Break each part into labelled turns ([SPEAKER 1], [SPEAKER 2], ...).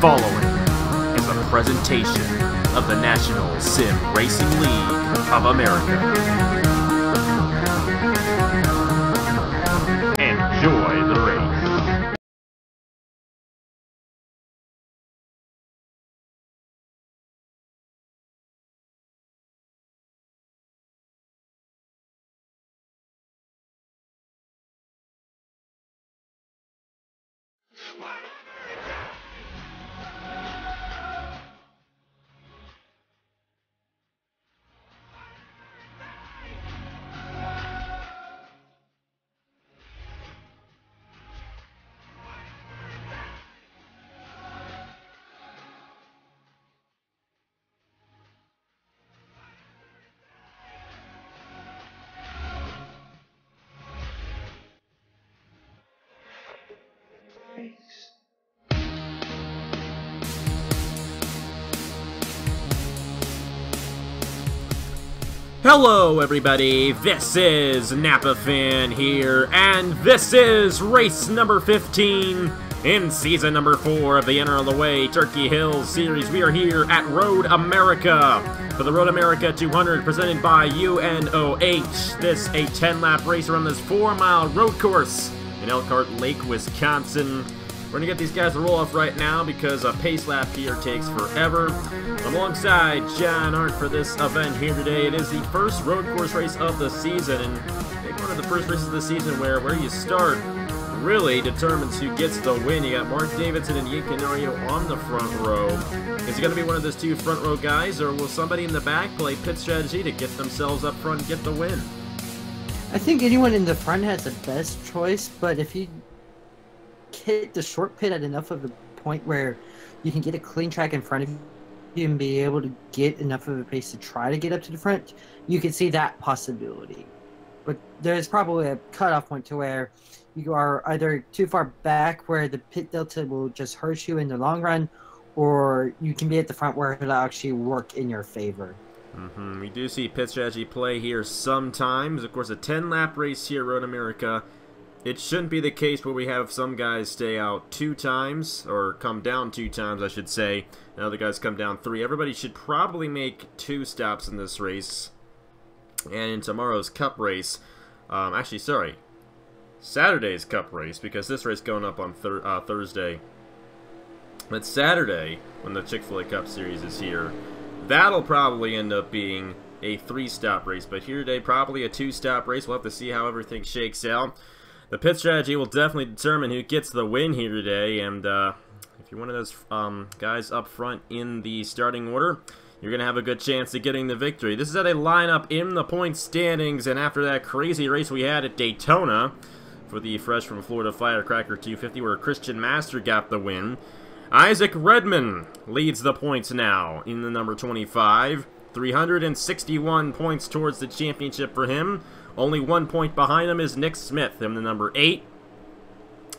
[SPEAKER 1] following is a presentation of the National Sim Racing League of America. Enjoy the race. Hello everybody, this is Napa Fan here, and this is race number 15 in season number 4 of the NRLOA Turkey Hills Series. We are here at Road America for the Road America 200 presented by UNOH. This a 10-lap race around this 4-mile road course in Elkhart Lake, Wisconsin. We're going to get these guys to roll off right now because a pace lap here takes forever. I'm alongside John Arndt for this event here today. It is the first road course race of the season, and maybe one of the first races of the season where you start really determines who gets the win. You got Mark Davidson and Ian Canario on the front row. Is it going to be one of those two front row guys, or will somebody in the back play pit strategy to get themselves up front and get the win?
[SPEAKER 2] I think anyone in the front has the best choice, but if you hit the short pit at enough of a point where you can get a clean track in front of you and be able to get enough of a pace to try to get up to the front, you can see that possibility. But there's probably a cutoff point to where you are either too far back where the pit delta will just hurt you in the long run, or you can be at the front where it'll actually work in your favor.
[SPEAKER 1] We do see pit strategy play here sometimes. Of course, a 10-lap race here at Road America. It shouldn't be the case where we have some guys stay out 2 times, or come down 2 times, I should say, and other guys come down 3. Everybody should probably make 2 stops in this race, and in tomorrow's Cup race, actually, sorry, Saturday's Cup race, because this race going up on Thursday. But Saturday, when the Chick-fil-A Cup Series is here, that'll probably end up being a 3-stop race, but here today, probably a 2-stop race. We'll have to see how everything shakes out. The pit strategy will definitely determine who gets the win here today, and if you're one of those guys up front in the starting order, you're going to have a good chance of getting the victory. This is at a lineup in the point standings, and after that crazy race we had at Daytona for the Fresh from Florida Firecracker 250, where Christian Master got the win, Isaac Redman leads the points now in the number 25. 361 points towards the championship for him. Only 1 point behind him is Nick Smith in the number 8.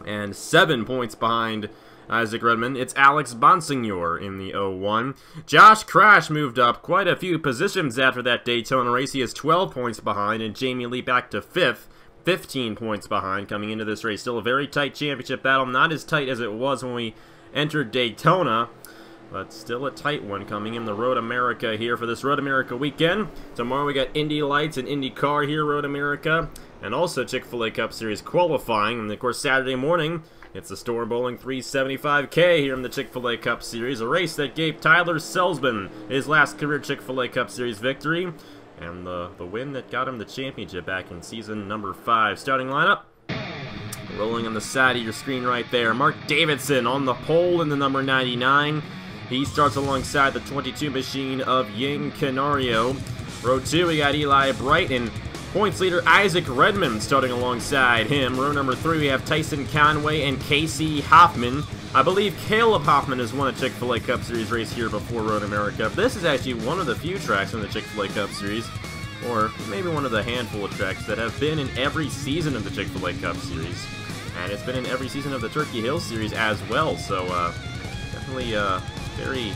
[SPEAKER 1] And 7 points behind Isaac Redman, it's Alex Bonsignor in the 01. Josh Crash moved up quite a few positions after that Daytona race. He is 12 points behind, and Jamie Lee back to 5th. 15 points behind coming into this race. Still a very tight championship battle. Not as tight as it was when we entered Daytona, but still a tight one coming in the Road America here for this Road America weekend. Tomorrow we got Indy Lights and IndyCar here, Road America, and also Chick-fil-A Cup Series qualifying. And of course Saturday morning, it's the Storm Bowling 375K here in the Chick-fil-A Cup Series, a race that gave Tyler Selsman his last career Chick-fil-A Cup Series victory, and the win that got him the championship back in season number 5. Starting lineup, rolling on the side of your screen right there. Mark Davidson on the pole in the number 99. He starts alongside the 22 machine of Ying Canario. Row 2, we got Eli Bright, and points leader Isaac Redman starting alongside him. Row number 3, we have Tyson Conway and Casey Hoffman. I believe Caleb Hoffman has won a Chick-fil-A Cup Series race here before Road America. This is actually one of the few tracks in the Chick-fil-A Cup Series, or maybe one of the handful of tracks that have been in every season of the Chick-fil-A Cup Series. And it's been in every season of the Turkey Hills Series as well, so definitely very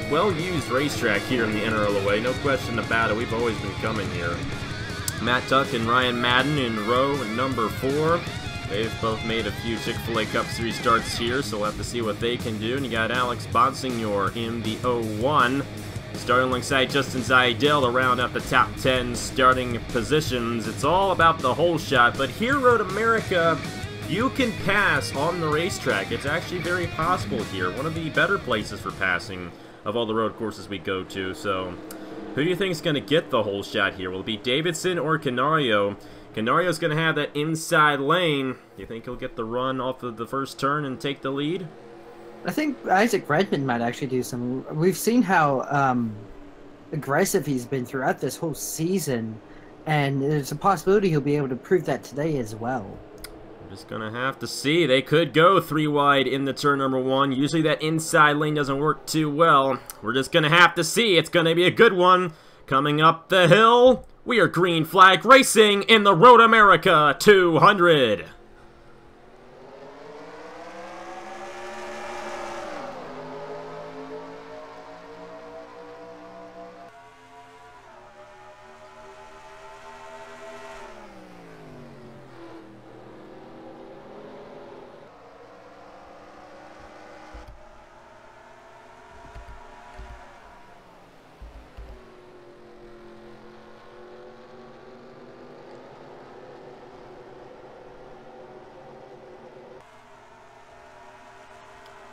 [SPEAKER 1] well-used racetrack here in the NRLOA, no question about it. We've always been coming here. Matt Tuck and Ryan Madden in row number 4. They've both made a few Chick-fil-A Cup Series starts here, so we'll have to see what they can do. And you got Alex Bonsignor in the 0-1. Starting alongside Justin Zaidel to round up the top 10 starting positions. It's all about the hole shot, but here, Road America, you can pass on the racetrack. It's actually very possible here. One of the better places for passing of all the road courses we go to. So, who do you think is going to get the hole shot here? Will it be Davidson or Canario? Canario's going to have that inside lane. Do you think he'll get the run off of the first turn and take the lead?
[SPEAKER 2] I think Isaac Redmond might actually do some. We've seen how aggressive he's been throughout this whole season, and there's a possibility he'll be able to prove that today as well.
[SPEAKER 1] We're just going to have to see. They could go 3 wide in the turn number 1. Usually that inside lane doesn't work too well. We're just going to have to see. It's going to be a good one. Coming up the hill, we are Green Flag Racing in the Road America 200.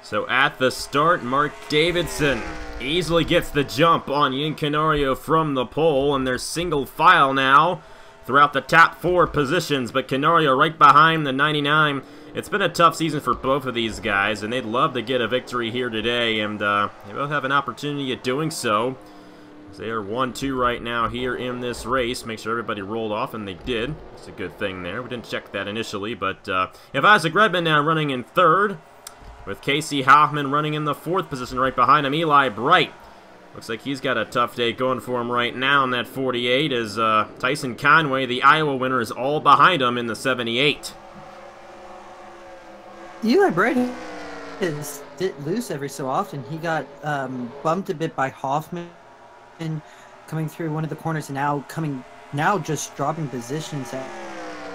[SPEAKER 1] So at the start, Mark Davidson easily gets the jump on Ian Canario from the pole, and they're single file now throughout the top 4 positions, but Canario right behind the 99. It's been a tough season for both of these guys, and they'd love to get a victory here today, and they both have an opportunity at doing so. They are 1-2 right now here in this race. Make sure everybody rolled off, and they did. It's a good thing there. We didn't check that initially, but you have Isaac Redmond now running in 3rd, with Casey Hoffman running in the 4th position right behind him. Eli Bright looks like he's got a tough day going for him right now in that 48, as Tyson Conway, the Iowa winner, is all behind him in the 78.
[SPEAKER 2] Eli Bright is loose every so often. He got bumped a bit by Hoffman coming through one of the corners, and now just dropping positions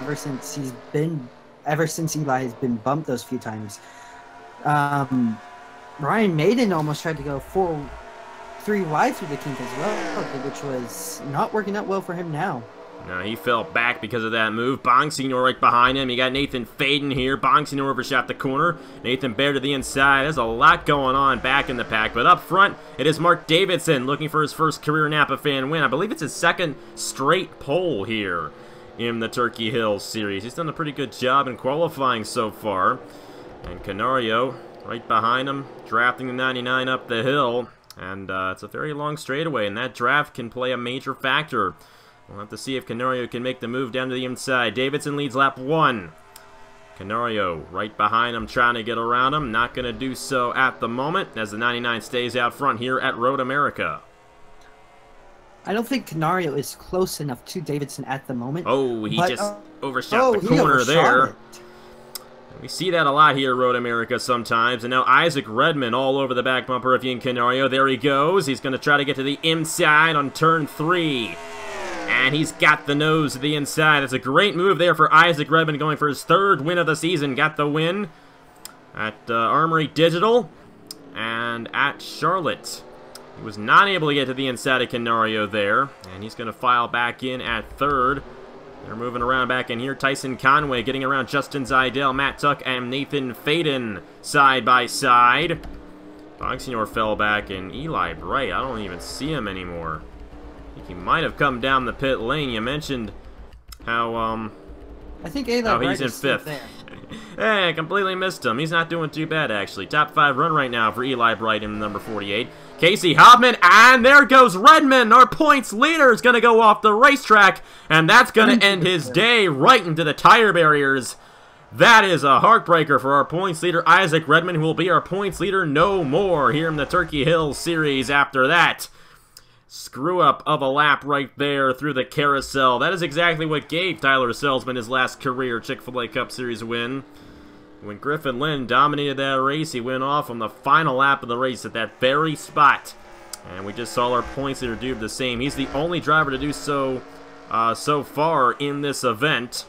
[SPEAKER 2] ever since Eli has been bumped those few times. Ryan Maiden almost tried to go 3 wide through the kink as well, which was not working out well for him now.
[SPEAKER 1] No, he fell back because of that move. Bonsignor right behind him. You got Nathan Faden here. Bonsignor overshot the corner. Nathan Baird to the inside. There's a lot going on back in the pack. But up front, it is Mark Davidson looking for his first career Napa fan win. I believe it's his 2nd straight pole here in the Turkey Hill Series. He's done a pretty good job in qualifying so far. And Canario right behind him, drafting the 99 up the hill. And it's a very long straightaway, and that draft can play a major factor. We'll have to see if Canario can make the move down to the inside. Davidson leads lap 1. Canario right behind him, trying to get around him. Not going to do so at the moment, as the 99 stays out front here at Road America.
[SPEAKER 2] I don't think Canario is close enough to Davidson at the moment.
[SPEAKER 1] Oh, he just overshot the corner there. We see that a lot here at Road America sometimes. And now Isaac Redmond all over the back bumper of Ian Canario. There he goes. He's going to try to get to the inside on turn 3. And he's got the nose to the inside. That's a great move there for Isaac Redmond, going for his 3rd win of the season. Got the win at Armory Digital and at Charlotte. He was not able to get to the inside of Canario there. And he's going to file back in at 3rd. They're moving around back in here. Tyson Conway getting around Justin Zaidel, Matt Tuck, and Nathan Faden side by side. Bonsignor fell back, and Eli Bright, I don't even see him anymore. I think he might have come down the pit lane. You mentioned how,
[SPEAKER 2] I think Eli Bright
[SPEAKER 1] he's in
[SPEAKER 2] is still
[SPEAKER 1] 5th.
[SPEAKER 2] there.
[SPEAKER 1] Hey, I completely missed him. He's not doing too bad, actually. Top 5 run right now for Eli Bright in number 48. Casey Hoffman, and there goes Redmond. Our points leader is going to go off the racetrack, and that's going to end his day right into the tire barriers. That is a heartbreaker for our points leader, Isaac Redmond, who will be our points leader no more here in the Turkey Hill Series after that. Screw up of a lap right there through the carousel. That is exactly what gave Tyler Selzman his last career Chick-fil-A Cup Series win. When Griffin Lynn dominated that race, he went off on the final lap of the race at that very spot. And we just saw our points leader do the same. He's the only driver to do so so far in this event.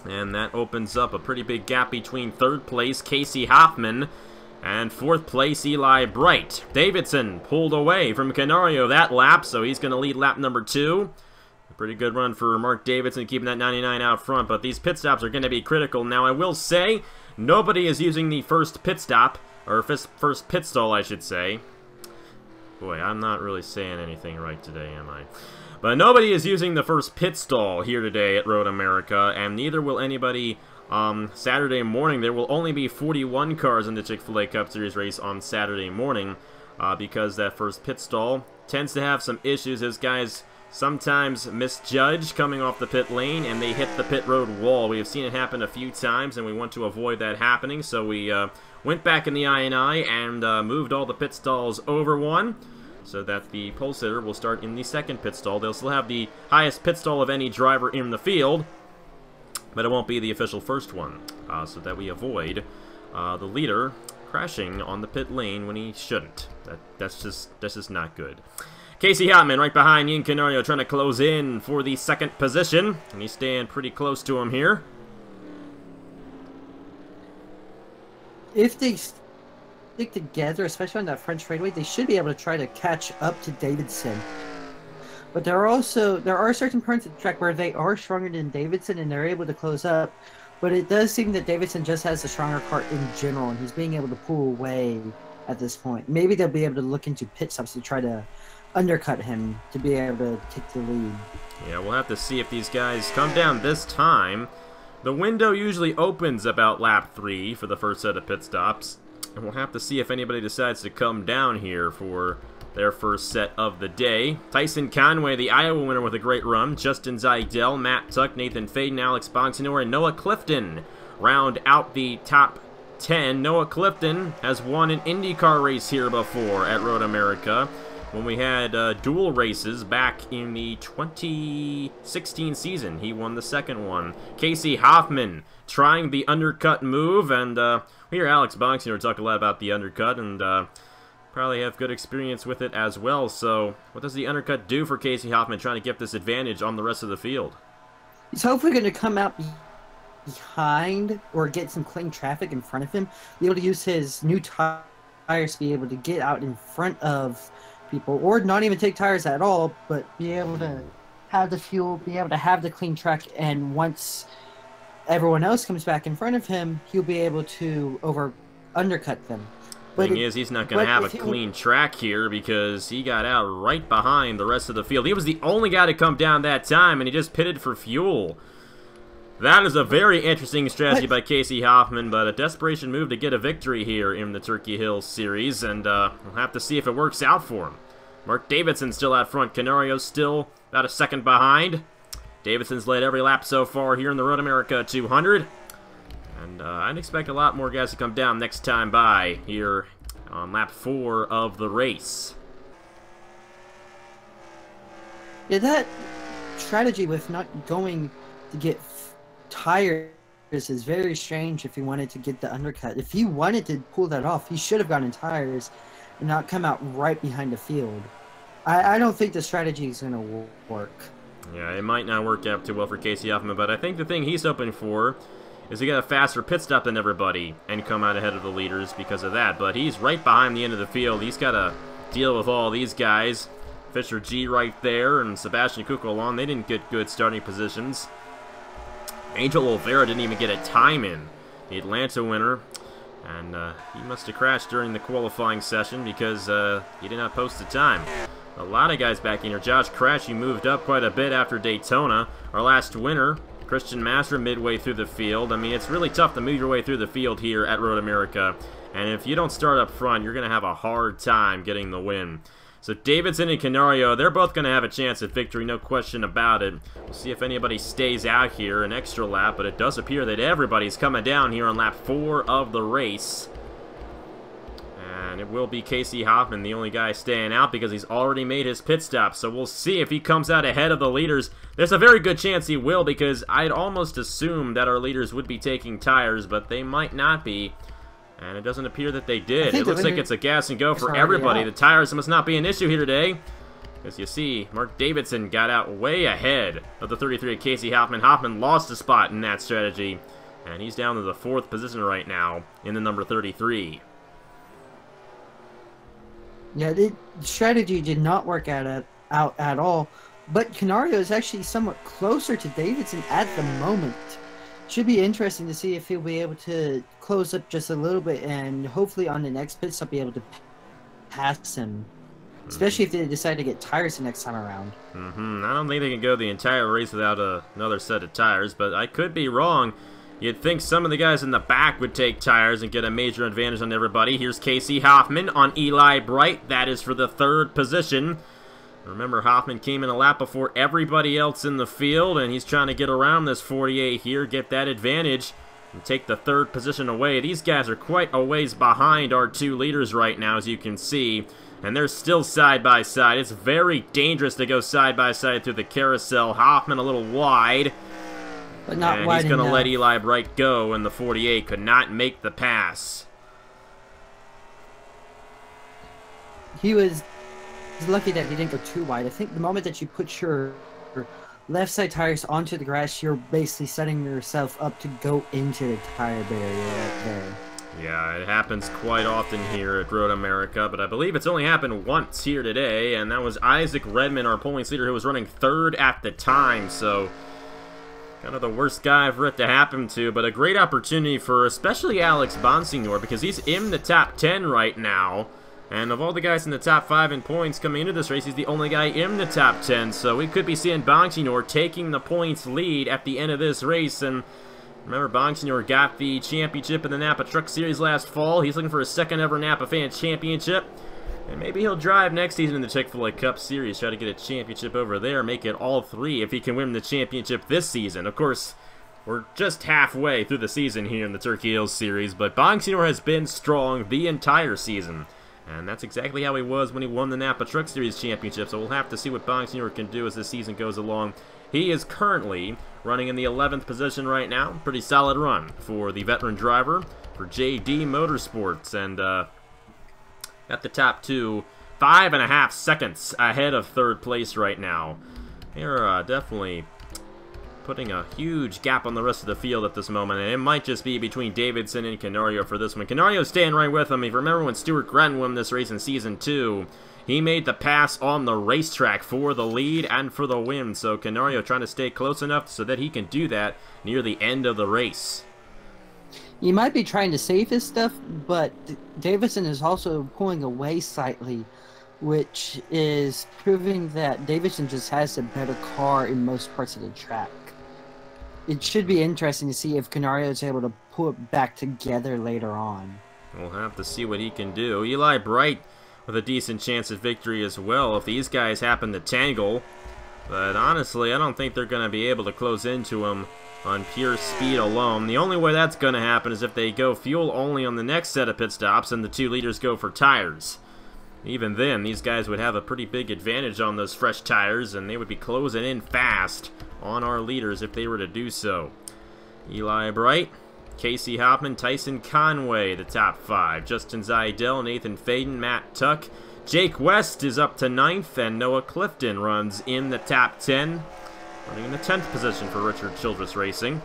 [SPEAKER 1] And that opens up a pretty big gap between third place Casey Hoffman and fourth place Eli Bright. Davidson pulled away from Canario that lap, so he's going to lead lap number 2. A pretty good run for Mark Davidson, keeping that 99 out front, but these pit stops are going to be critical. Now, I will say, nobody is using the first pit stop, or first pit stall, I should say. Boy, I'm not really saying anything right today, am I? But nobody is using the first pit stall here today at Road America, and neither will anybody Saturday morning. There will only be 41 cars in the Chick-fil-A Cup Series race on Saturday morning, because that first pit stall tends to have some issues as guys sometimes misjudge coming off the pit lane and they hit the pit road wall. We have seen it happen a few times, and we want to avoid that happening, so we went back in the I&I and moved all the pit stalls over one, so that the pole sitter will start in the second pit stall. They'll still have the highest pit stall of any driver in the field, but it won't be the official first one, so that we avoid the leader crashing on the pit lane when he shouldn't. That's just not good. Casey Hoffman right behind Ian Canario, trying to close in for the second position, and he's staying pretty close to him here.
[SPEAKER 2] If they stick together, especially on that front straightaway, they should be able to try to catch up to Davidson. But there are certain parts of the track where they are stronger than Davidson, and they're able to close up. But it does seem that Davidson just has a stronger car in general, and he's being able to pull away at this point. Maybe they'll be able to look into pit stops to try to undercut him to be able to take the lead.
[SPEAKER 1] Yeah, we'll have to see if these guys come down this time. The window usually opens about lap 3 for the first set of pit stops, and we'll have to see if anybody decides to come down here for their first set of the day. Tyson Conway, the Iowa winner, with a great run. Justin Zidell, Matt Tuck, Nathan Faden, Alex Bonsinor, and Noah Clifton round out the top 10. Noah Clifton has won an IndyCar race here before at Road America, when we had dual races back in the 2016 season. He won the second one. Casey Hoffman trying the undercut move, and we hear Alex Bonsinor talk a lot about the undercut, and probably have good experience with it as well. So what does the undercut do for Casey Hoffman, trying to get this advantage on the rest of the field?
[SPEAKER 2] He's hopefully going to come out behind or get some clean traffic in front of him, be able to use his new tires to be able to get out in front of people, or not even take tires at all, but be able to have the fuel, be able to have the clean track, and once everyone else comes back in front of him, he'll be able to undercut them.
[SPEAKER 1] The thing is, he's not going to have a clean track here because he got out right behind the rest of the field. He was the only guy to come down that time, and he just pitted for fuel. That is a very interesting strategy by Casey Hoffman, but a desperation move to get a victory here in the Turkey Hill Series, and we'll have to see if it works out for him. Mark Davidson still out front. Canario still about a second behind. Davidson's led every lap so far here in the Road America 200. And I'd expect a lot more guys to come down next time by here on lap 4 of the race.
[SPEAKER 2] Yeah, that strategy with not going to get tires is very strange if he wanted to get the undercut. If he wanted to pull that off, he should have gotten tires and not come out right behind the field. I don't think the strategy is going to work.
[SPEAKER 1] Yeah, it might not work out too well for Casey Hoffman, but I think the thing he's hoping for is to get a faster pit stop than everybody and come out ahead of the leaders because of that. But he's right behind the end of the field. He's got to deal with all these guys. Fisher G right there and Sebastian Kukulon, they didn't get good starting positions. Angel Oliveira didn't even get a time in, the Atlanta winner. And he must have crashed during the qualifying session because he did not post a time. A lot of guys back in here. Josh Crash, he moved up quite a bit after Daytona. Our last winner, Christian Master, midway through the field. I mean, it's really tough to move your way through the field here at Road America. And if you don't start up front, you're going to have a hard time getting the win. So Davidson and Canario, they're both going to have a chance at victory, no question about it. We'll see if anybody stays out here an extra lap, but it does appear that everybody's coming down here on lap 4 of the race. And it will be Casey Hoffman, the only guy staying out because he's already made his pit stop. So we'll see if he comes out ahead of the leaders. There's a very good chance he will because I'd almost assume that our leaders would be taking tires, but they might not be. And it doesn't appear that they did. It looks like it's a gas and go for everybody. The tires must not be an issue here today. As you see, Mark Davidson got out way ahead of the 33 of Casey Hoffman. Hoffman lost a spot in that strategy, and he's down to the 4th position right now in the number 33.
[SPEAKER 2] Yeah, the strategy did not work out at all, but Canario is actually somewhat closer to Davidson at the moment. Should be interesting to see if he'll be able to close up just a little bit, and hopefully on the next pit stop be able to pass him. Especially if they decide to get tires the next time around.
[SPEAKER 1] I don't think they can go the entire race without another set of tires, but I could be wrong. You'd think some of the guys in the back would take tires and get a major advantage on everybody. Here's Casey Hoffman on Eli Bright. That is for the 3rd position. Remember, Hoffman came in a lap before everybody else in the field, and he's trying to get around this 48 here, get that advantage, and take the 3rd position away. These guys are quite a ways behind our 2 leaders right now, as you can see. And they're still side by side. It's very dangerous to go side by side through the carousel. Hoffman a little wide.
[SPEAKER 2] But not
[SPEAKER 1] and
[SPEAKER 2] wide
[SPEAKER 1] he's going to
[SPEAKER 2] enough.
[SPEAKER 1] let Eli Bright go, and the 48 could not make the pass.
[SPEAKER 2] He was lucky that he didn't go too wide. I think the moment that you put your left side tires onto the grass, you're basically setting yourself up to go into the tire barrier right there.
[SPEAKER 1] Yeah, it happens quite often here at Road America, but I believe it's only happened once here today, and that was Isaac Redmond, our points leader, who was running 3rd at the time, so kind of the worst guy for it to happen to, but a great opportunity for especially Alex Bonsignor, because he's in the top 10 right now, and of all the guys in the top 5 in points coming into this race, he's the only guy in the top 10, so we could be seeing Bonsignor taking the points lead at the end of this race, and remember, Bonsignor got the championship in the Napa Truck Series last fall. He's looking for his 2nd ever Napa Fan Championship. And maybe he'll drive next season in the Chick-fil-A Cup Series, try to get a championship over there, make it all 3 if he can win the championship this season. Of course, we're just halfway through the season here in the Turkey Hills Series, but Bonsignor has been strong the entire season. And that's exactly how he was when he won the Napa Truck Series Championship, so we'll have to see what Bonsignor can do as the season goes along. He is currently running in the 11th position right now. Pretty solid run for the veteran driver for JD Motorsports. And at the top 2, 5.5 seconds ahead of 3rd place right now. They're definitely putting a huge gap on the rest of the field at this moment. And it might just be between Davidson and Canario for this one. Canario's staying right with him. If you remember when Stuart Gretton won this race in Season 2, he made the pass on the racetrack for the lead and for the win, so Canario trying to stay close enough so that he can do that near the end of the race.
[SPEAKER 2] He might be trying to save his stuff, but Davidson is also pulling away slightly, which is proving that Davidson just has a better car in most parts of the track. It should be interesting to see if Canario is able to pull it back together later on.
[SPEAKER 1] We'll have to see what he can do. Eli Bright with a decent chance at victory as well if these guys happen to tangle. But honestly, I don't think they're going to be able to close into him on pure speed alone. The only way that's going to happen is if they go fuel only on the next set of pit stops and the 2 leaders go for tires. Even then, these guys would have a pretty big advantage on those fresh tires, and they would be closing in fast on our leaders if they were to do so. Eli Bright, Casey Hoffman, Tyson Conway, the top 5. Justin Zidell, Nathan Faden, Matt Tuck. Jake West is up to 9th, and Noah Clifton runs in the top 10. Running in the 10th position for Richard Childress Racing.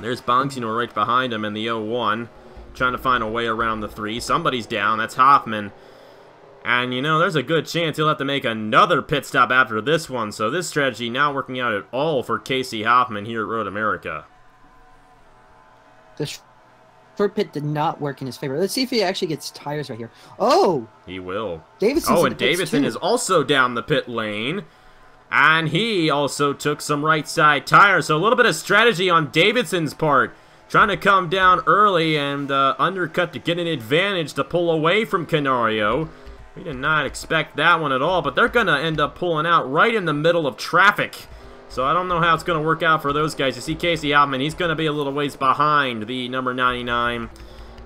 [SPEAKER 1] There's Bonsignor right behind him in the 01. Trying to find a way around the 3. Somebody's down. That's Hoffman. And, you know, there's a good chance he'll have to make another pit stop after this one. So this strategy not working out at all for Casey Hoffman here at Road America.
[SPEAKER 2] The short pit did not work in his favor. Let's see if he actually gets tires right here. Oh!
[SPEAKER 1] He will.
[SPEAKER 2] Davidson's
[SPEAKER 1] and Davidson is also down the pit lane. And he also took some right side tires. So a little bit of strategy on Davidson's part. Trying to come down early and undercut to get an advantage to pull away from Canario. We did not expect that one at all, but they're going to end up pulling out right in the middle of traffic. So I don't know how it's going to work out for those guys. You see Casey Hoffman, he's going to be a little ways behind the number 99.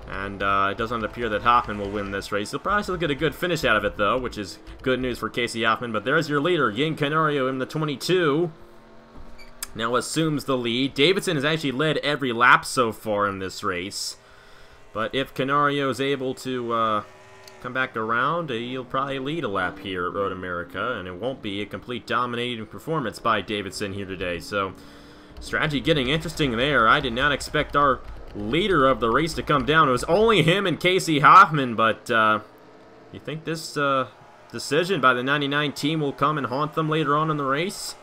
[SPEAKER 1] And it doesn't appear that Hoffman will win this race. He'll probably still get a good finish out of it, though, which is good news for Casey Hoffman. But there's your leader, Yin Canario in the 22. Now assumes the lead. Davidson has actually led every lap so far in this race. But if Canario is able to come back around, he'll probably lead a lap here at Road America, and it won't be a complete dominating performance by Davidson here today. So, strategy getting interesting there. I did not expect our leader of the race to come down. It was only him and Casey Hoffman, but you think this decision by the 99 team will come and haunt them later on in the race?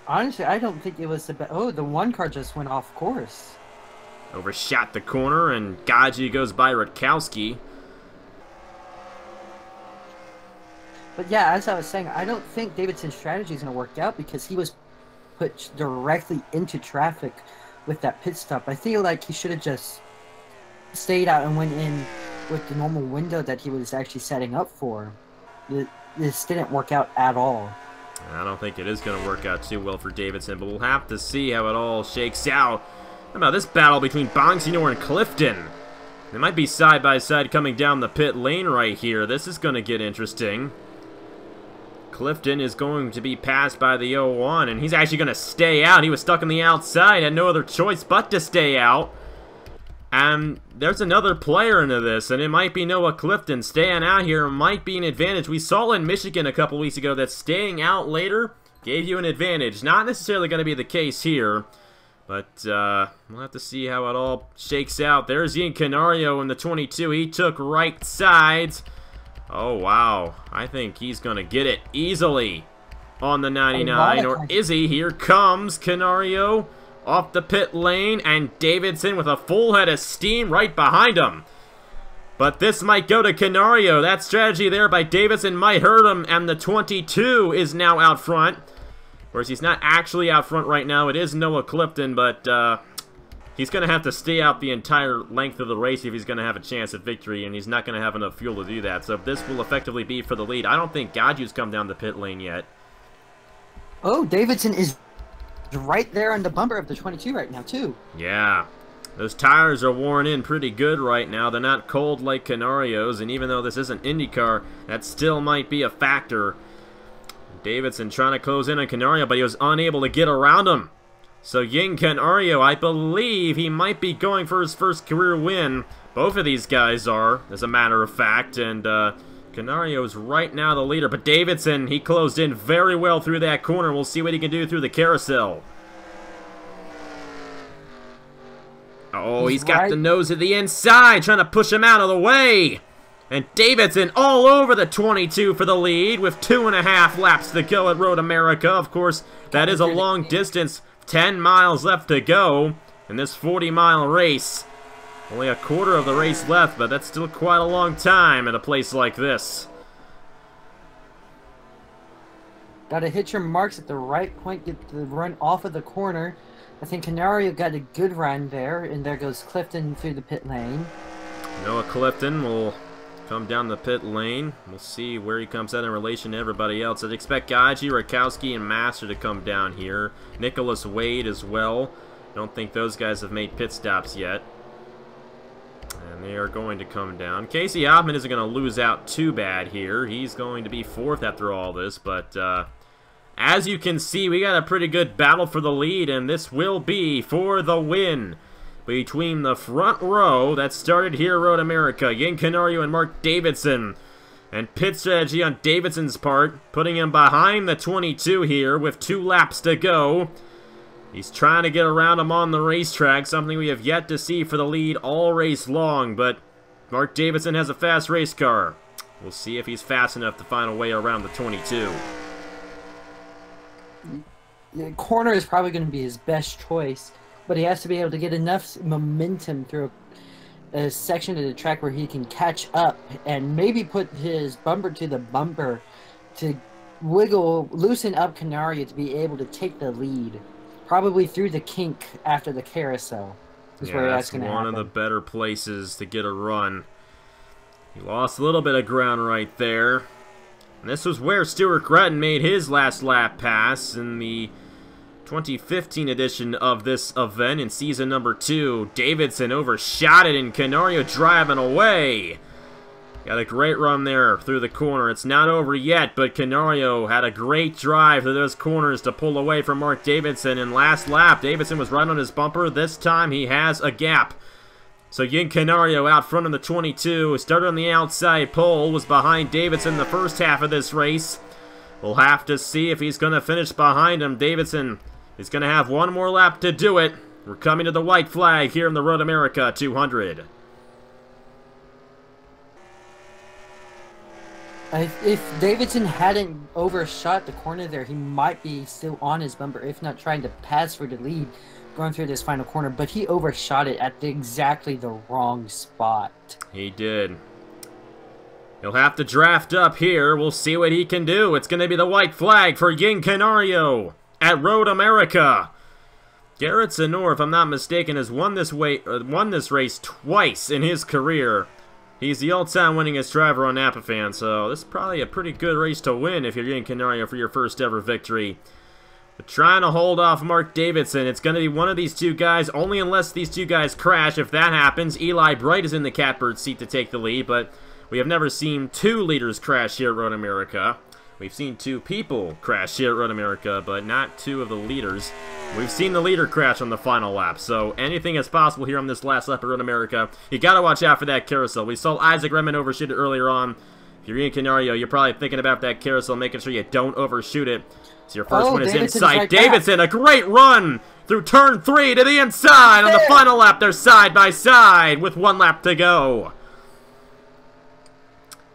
[SPEAKER 2] Honestly, I don't think it was the best. Oh, the one car just went off course.
[SPEAKER 1] Overshot the corner, and Gaji goes by Rutkowski.
[SPEAKER 2] But yeah, as I was saying, I don't think Davidson's strategy is going to work out because he was put directly into traffic with that pit stop. I feel like he should have just stayed out and went in with the normal window that he was actually setting up for. This didn't work out at all.
[SPEAKER 1] I don't think it is going to work out too well for Davidson, but we'll have to see how it all shakes out. How about this battle between Bonsignor and Clifton? They might be side by side coming down the pit lane right here. This is going to get interesting. Clifton is going to be passed by the 01, and he's actually going to stay out. He was stuck on the outside, had no other choice but to stay out. And there's another player into this, and it might be Noah Clifton. Staying out here might be an advantage. We saw in Michigan a couple weeks ago that staying out later gave you an advantage. Not necessarily going to be the case here, but we'll have to see how it all shakes out. There's Ian Canario in the 22. He took right sides. Oh, wow. I think he's going to get it easily on the 99. Or is he? Here comes Canario off the pit lane, and Davidson with a full head of steam right behind him. But this might go to Canario. That strategy there by Davidson might hurt him, and the 22 is now out front. Whereas he's not actually out front right now. It is Noah Clifton, but he's going to have to stay out the entire length of the race if he's going to have a chance at victory, and he's not going to have enough fuel to do that. So this will effectively be for the lead. I don't think Gaju's come down the pit lane yet.
[SPEAKER 2] Oh, Davidson is right there on the bumper of the 22 right now, too.
[SPEAKER 1] Yeah. Those tires are worn in pretty good right now. They're not cold like Canario's, and even though this isn't IndyCar, that still might be a factor. Davidson trying to close in on Canario, but he was unable to get around him. So Ying Canario, I believe he might be going for his first career win. Both of these guys are, as a matter of fact, and Canario is right now the leader. But Davidson, he closed in very well through that corner. We'll see what he can do through the carousel. Oh, he's got the nose to the inside, trying to push him out of the way. And Davidson all over the 22 for the lead with 2.5 laps to go at Road America. Of course, that is a long distance. 10 miles left to go in this 40-mile race. Only a quarter of the race left, but that's still quite a long time at a place like this.
[SPEAKER 2] Gotta hit your marks at the right point, get the run off of the corner. I think Canario got a good run there, and there goes Clifton through the pit lane. Noah
[SPEAKER 1] Clifton will come down the pit lane. We'll see where he comes out in relation to everybody else. I'd expect Gaji, Rutkowski, and Master to come down here. Nicholas Wade as well. Don't think those guys have made pit stops yet. And they are going to come down. Casey Hoffman isn't going to lose out too bad here. He's going to be 4th after all this, but as you can see, we got a pretty good battle for the lead, and this will be for the win between the front row that started here at Road America, Ying Canario and Mark Davidson. And pit strategy on Davidson's part, putting him behind the 22 here with 2 laps to go. He's trying to get around him on the racetrack, something we have yet to see for the lead all race long, but Mark Davidson has a fast race car. We'll see if he's fast enough to find a way around the 22.
[SPEAKER 2] The corner is probably going to be his best choice, but he has to be able to get enough momentum through a section of the track where he can catch up and maybe put his bumper to the bumper to loosen up Canario to be able to take the lead. Probably through the kink after the carousel is where that's going to happen. One of the
[SPEAKER 1] better places to get a run. He lost a little bit of ground right there. And this was where Stuart Gretton made his last lap pass in the 2015 edition of this event in season number 2. Davidson overshot it and Canario driving away. Got a great run there through the corner. It's not over yet, but Canario had a great drive through those corners to pull away from Mark Davidson. And last lap, Davidson was right on his bumper. This time he has a gap. So Yin Canario out front in the 22. Started on the outside pole. Was behind Davidson the first half of this race. We'll have to see if he's going to finish behind him. Davidson is going to have one more lap to do it. We're coming to the white flag here in the Road America 200.
[SPEAKER 2] If Davidson hadn't overshot the corner there, he might be still on his bumper, if not trying to pass for the lead going through this final corner, but he overshot it at exactly the wrong spot.
[SPEAKER 1] He did. He'll have to draft up here. We'll see what he can do. It's going to be the white flag for Yin Canario at Road America. Garrett Zenor, if I'm not mistaken, has won this race twice in his career. He's the all-time winningest driver on Napafan, so this is probably a pretty good race to win if you're Yin Canario for your first ever victory. But trying to hold off Mark Davidson. It's going to be one of these two guys, only unless these two guys crash. If that happens, Eli Bright is in the catbird seat to take the lead, but we have never seen two leaders crash here at Road America. We've seen two people crash here at Road America, but not two of the leaders. We've seen the leader crash on the final lap, so anything is possible here on this last lap of Road America. You gotta watch out for that carousel. We saw Isaac Redmond overshoot it earlier on. If you're Yin Canario, you're probably thinking about that carousel, making sure you don't overshoot it. So your first one is inside. Right Davidson, a great run through turn 3 to the inside on the final lap. They're side by side with 1 lap to go.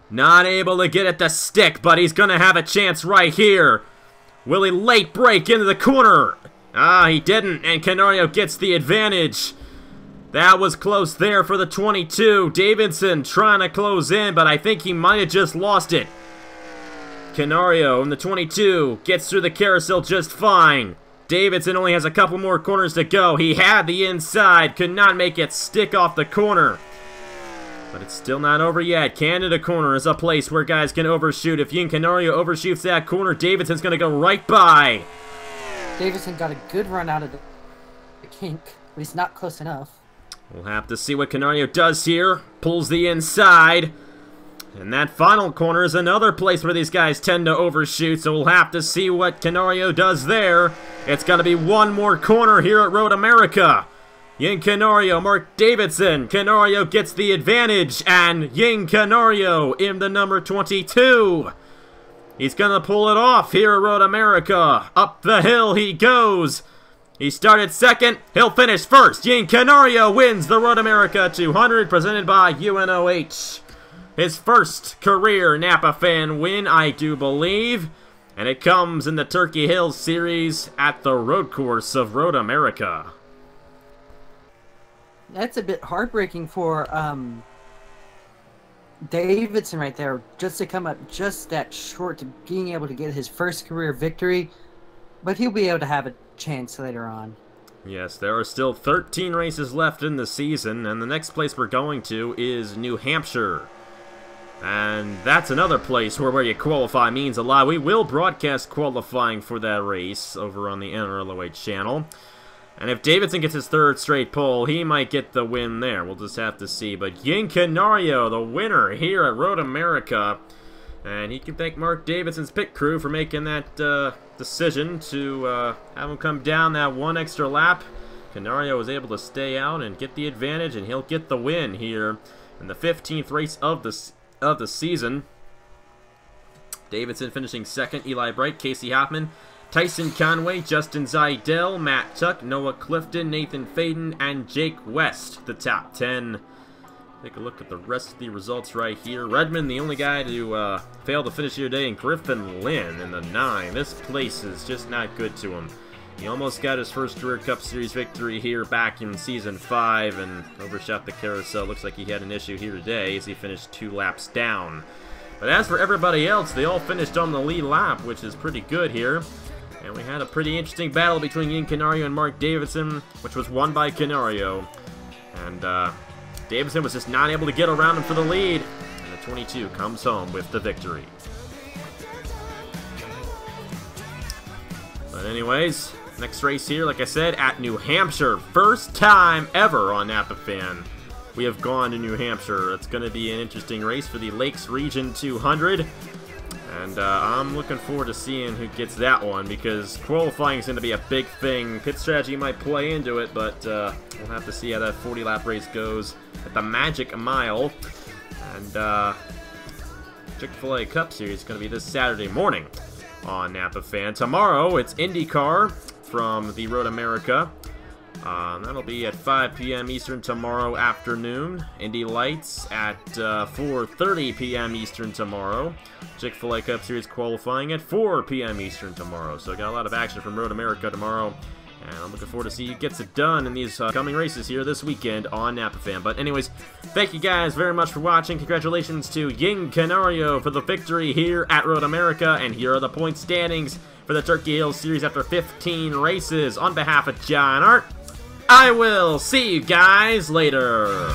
[SPEAKER 1] Not able to get at the stick, but he's going to have a chance right here. Will he late break into the corner? Ah, he didn't, and Canario gets the advantage. That was close there for the 22. Davidson trying to close in, but I think he might have just lost it. Canario in the 22 gets through the carousel just fine. Davidson only has a couple more corners to go. He had the inside, could not make it stick off the corner. But it's still not over yet. Canada corner is a place where guys can overshoot. If Yin Canario overshoots that corner, Davidson's going to go right by.
[SPEAKER 2] Davidson got a good run out of the kink, but he's not close enough.
[SPEAKER 1] We'll have to see what Canario does here. Pulls the inside. And that final corner is another place where these guys tend to overshoot, so we'll have to see what Canario does there. It's going to be one more corner here at Road America. Yin Canario, Mark Davidson. Canario gets the advantage, and Yin Canario in the number 22. He's going to pull it off here at Road America. Up the hill he goes. He started second. He'll finish first. Yin Canario wins the Road America 200 presented by UNOH. His first career Napa fan win, I do believe. And it comes in the Turkey Hills Series at the road course of Road America.
[SPEAKER 2] That's a bit heartbreaking for Davidson right there. Just to come up just that short to being able to get his first career victory. But he'll be able to have a chance later on.
[SPEAKER 1] Yes, there are still 13 races left in the season. And the next place we're going to is New Hampshire. And that's another place where you qualify means a lot. We will broadcast qualifying for that race over on the NRLOA channel. And if Davidson gets his third straight pole, he might get the win there. We'll just have to see. But Yin Canario, the winner here at Road America. And he can thank Mark Davidson's pit crew for making that decision to have him come down that one extra lap. Canario was able to stay out and get the advantage, and he'll get the win here in the 15th race of the season. Davidson finishing second, Eli Bright, Casey Hoffman, Tyson Conway, Justin Zidell, Matt Tuck, Noah Clifton, Nathan Faden, and Jake West, the top 10. Take a look at the rest of the results right here. Redmond, the only guy to fail to finish here today, and Griffin Lynn in the 9. This place is just not good to him. He almost got his first Career Cup Series victory here back in Season 5 and overshot the carousel. Looks like he had an issue here today as he finished 2 laps down. But as for everybody else, they all finished on the lead lap, which is pretty good here. And we had a pretty interesting battle between Yin Canario and Mark Davidson, which was won by Canario. And Davidson was just not able to get around him for the lead. And the 22 comes home with the victory. But anyways, next race here, like I said, at New Hampshire. First time ever on NapaFan we have gone to New Hampshire. It's going to be an interesting race for the Lakes Region 200. And I'm looking forward to seeing who gets that one, because qualifying is going to be a big thing. Pit strategy might play into it, but we'll have to see how that 40-lap race goes at the Magic Mile. And Chick-fil-A Cup Series is going to be this Saturday morning on Napa Fan. Tomorrow, it's IndyCar from the Road America. That'll be at 5 p.m. Eastern tomorrow afternoon. Indy Lights at 4:30 p.m. Eastern tomorrow. Chick-fil-A Cup Series qualifying at 4 p.m. Eastern tomorrow. So got a lot of action from Road America tomorrow. And I'm looking forward to see who gets it done in these coming races here this weekend on Napa Fan. But anyways, thank you guys very much for watching. Congratulations to Ying Canario for the victory here at Road America. And here are the point standings for the Turkey Hill Series after 15 races. On behalf of John Art, I will see you guys later.